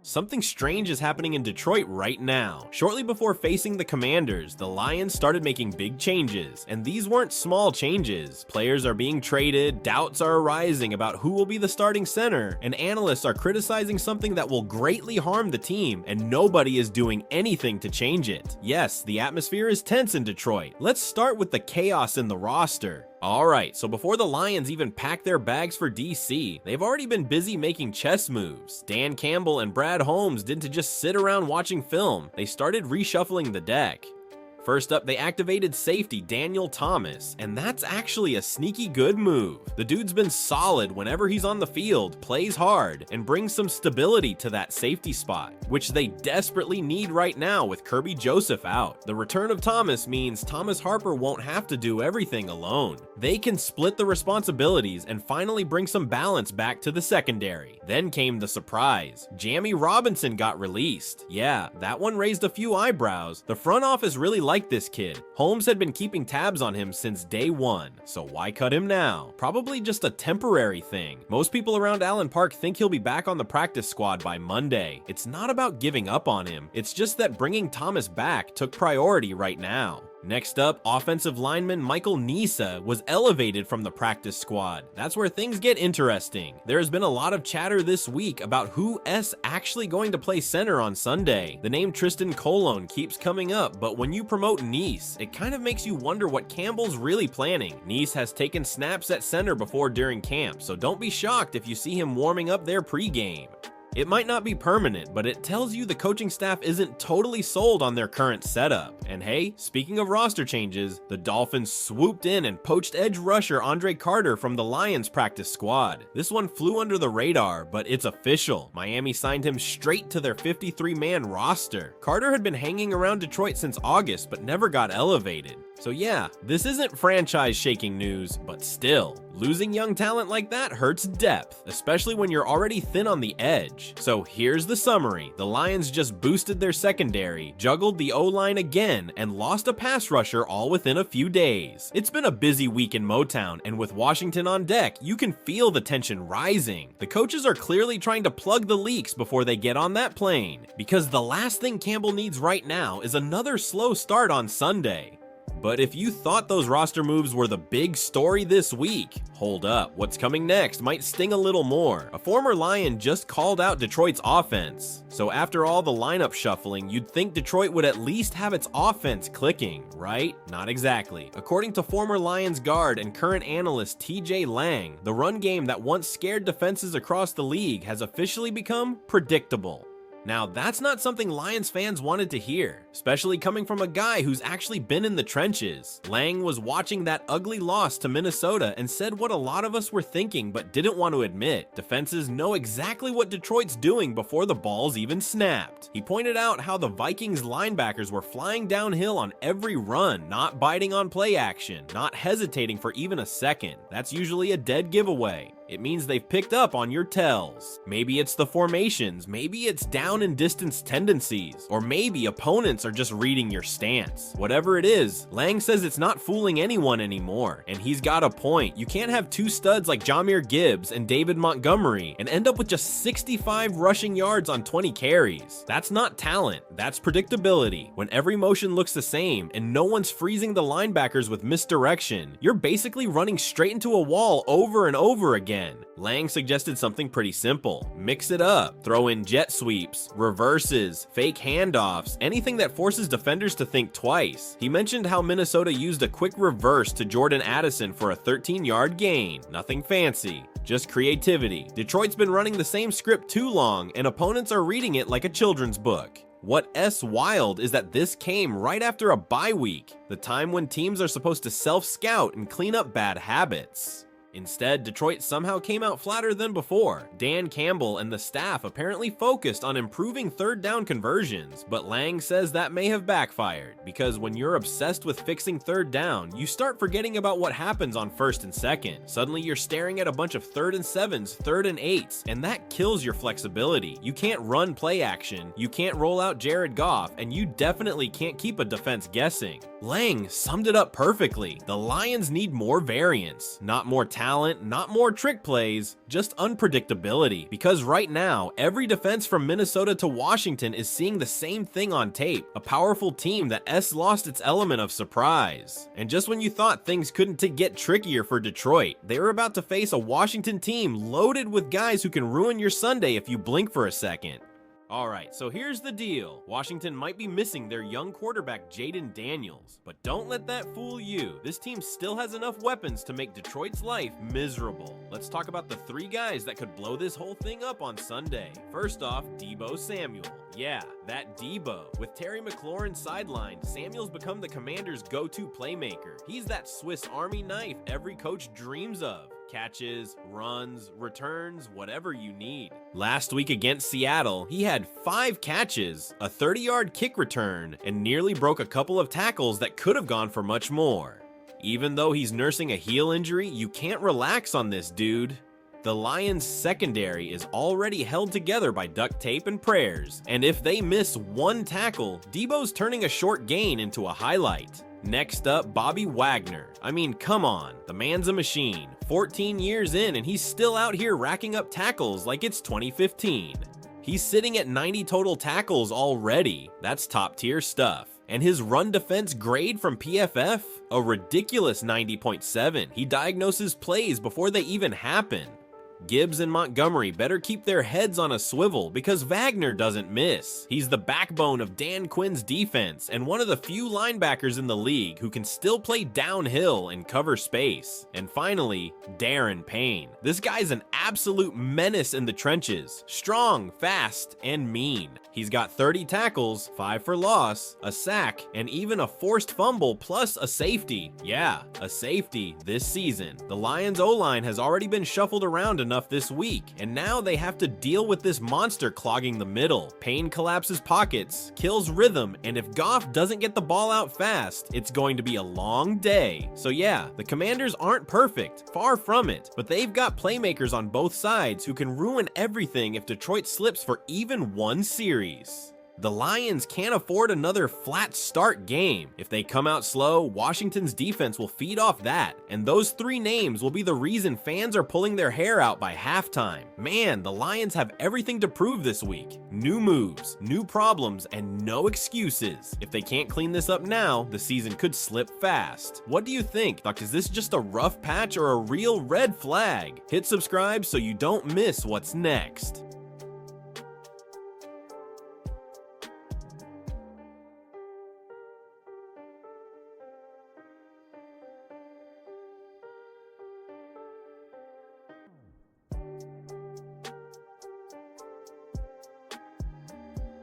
something strange is happening in Detroit right now. Shortly before facing the Commanders, the Lions started making big changes, and these weren't small changes. Players are being traded, doubts are arising about who will be the starting center, and analysts are criticizing something that will greatly harm the team, and nobody is doing anything to change it. Yes, the atmosphere is tense in Detroit. Let's start with the chaos in the roster. Alright, so before the Lions even pack their bags for DC, they've already been busy making chess moves. Dan Campbell and Brad Holmes didn't just sit around watching film, they started reshuffling the deck. First up, they activated safety Daniel Thomas, and that's actually a sneaky good move. The dude's been solid whenever he's on the field, plays hard, and brings some stability to that safety spot, which they desperately need right now with Kirby Joseph out. The return of Thomas means Thomas Harper won't have to do everything alone. They can split the responsibilities and finally bring some balance back to the secondary. Then came the surprise. Jamie Robinson got released. Yeah, that one raised a few eyebrows. The front office really liked this kid. Holmes had been keeping tabs on him since day one, so why cut him now? Probably just a temporary thing. Most people around Allen Park think he'll be back on the practice squad by Monday. It's not about giving up on him, it's just that bringing Thomas back took priority right now. Next up, offensive lineman Michael Nisa was elevated from the practice squad. That's where things get interesting. There has been a lot of chatter this week about who is actually going to play center on Sunday. The name Tristan Colon keeps coming up, but when you promote Nice, it kind of makes you wonder what Campbell's really planning. Nice has taken snaps at center before during camp, so don't be shocked if you see him warming up there pregame. It might not be permanent, but it tells you the coaching staff isn't totally sold on their current setup. And hey, speaking of roster changes, the Dolphins swooped in and poached edge rusher Andre Carter from the Lions practice squad. This one flew under the radar, but it's official. Miami signed him straight to their 53-man roster. Carter had been hanging around Detroit since August, but never got elevated. So yeah, this isn't franchise-shaking news, but still, losing young talent like that hurts depth, especially when you're already thin on the edge. So here's the summary. The Lions just boosted their secondary, juggled the O-line again, and lost a pass rusher all within a few days. It's been a busy week in Motown, and with Washington on deck, you can feel the tension rising. The coaches are clearly trying to plug the leaks before they get on that plane, because the last thing Campbell needs right now is another slow start on Sunday. But if you thought those roster moves were the big story this week, hold up, what's coming next might sting a little more. A former Lion just called out Detroit's offense. So after all the lineup shuffling, you'd think Detroit would at least have its offense clicking, right? Not exactly. According to former Lions guard and current analyst TJ Lang, the run game that once scared defenses across the league has officially become predictable. Now, that's not something Lions fans wanted to hear, especially coming from a guy who's actually been in the trenches. Lang was watching that ugly loss to Minnesota and said what a lot of us were thinking but didn't want to admit. Defenses know exactly what Detroit's doing before the balls even snapped. He pointed out how the Vikings linebackers were flying downhill on every run, not biting on play action, not hesitating for even a second. That's usually a dead giveaway. It means they've picked up on your tells. Maybe it's the formations, maybe it's down and distance tendencies, or maybe opponents are just reading your stance. Whatever it is, Lang says it's not fooling anyone anymore, and he's got a point. You can't have two studs like Jahmyr Gibbs and David Montgomery and end up with just 65 rushing yards on 20 carries. That's not talent, that's predictability. When every motion looks the same and no one's freezing the linebackers with misdirection, you're basically running straight into a wall over and over again. Lang suggested something pretty simple. Mix it up. Throw in jet sweeps, reverses, fake handoffs, anything that forces defenders to think twice. He mentioned how Minnesota used a quick reverse to Jordan Addison for a 13-yard gain. Nothing fancy, just creativity. Detroit's been running the same script too long, and opponents are reading it like a children's book. What's wild is that this came right after a bye week, the time when teams are supposed to self-scout and clean up bad habits. Instead, Detroit somehow came out flatter than before. Dan Campbell and the staff apparently focused on improving third down conversions, but Lang says that may have backfired, because when you're obsessed with fixing third down, you start forgetting about what happens on first and second. Suddenly you're staring at a bunch of 3rd and 7s, 3rd and 8s, and that kills your flexibility. You can't run play action, you can't roll out Jared Goff, and you definitely can't keep a defense guessing. Lang summed it up perfectly. The Lions need more variance, not more talent. talent, not more trick plays, just unpredictability. Because right now, every defense from Minnesota to Washington is seeing the same thing on tape, a powerful team that lost its element of surprise. And just when you thought things couldn't get trickier for Detroit, they were about to face a Washington team loaded with guys who can ruin your Sunday if you blink for a second. Alright, so here's the deal. Washington might be missing their young quarterback Jaden Daniels, but don't let that fool you. This team still has enough weapons to make Detroit's life miserable. Let's talk about the 3 guys that could blow this whole thing up on Sunday. First off, Deebo Samuel. Yeah, that Deebo. With Terry McLaurin sidelined, Samuel's become the Commanders' go-to playmaker. He's that Swiss Army knife every coach dreams of. Catches, runs, returns, whatever you need. Last week against Seattle, he had 5 catches, a 30-yard kick return, and nearly broke a couple of tackles that could have gone for much more. Even though he's nursing a heel injury, you can't relax on this dude. The Lions' secondary is already held together by duct tape and prayers, and if they miss 1 tackle, Deebo's turning a short gain into a highlight. Next up, Bobby Wagner. I mean, come on, the man's a machine. 14 years in and he's still out here racking up tackles like it's 2015. He's sitting at 90 total tackles already. That's top tier stuff. And his run defense grade from PFF? A ridiculous 90.7. He diagnoses plays before they even happen. Gibbs and Montgomery better keep their heads on a swivel because Wagner doesn't miss. He's the backbone of Dan Quinn's defense and one of the few linebackers in the league who can still play downhill and cover space. And finally, Darren Payne. This guy's an absolute menace in the trenches. Strong, fast, and mean. He's got 30 tackles, 5 for loss, a sack, and even a forced fumble plus a safety. Yeah, a safety this season. The Lions O-line has already been shuffled around enough this week, and now they have to deal with this monster clogging the middle. Payne collapses pockets, kills rhythm, and if Goff doesn't get the ball out fast, it's going to be a long day. So yeah, the Commanders aren't perfect, far from it, but they've got playmakers on both sides who can ruin everything if Detroit slips for even one series. The Lions can't afford another flat start game. If they come out slow, Washington's defense will feed off that, and those 3 names will be the reason fans are pulling their hair out by halftime. Man, the Lions have everything to prove this week. New moves, new problems, and no excuses. If they can't clean this up now, the season could slip fast. What do you think? Is this just a rough patch or a real red flag? Hit subscribe so you don't miss what's next.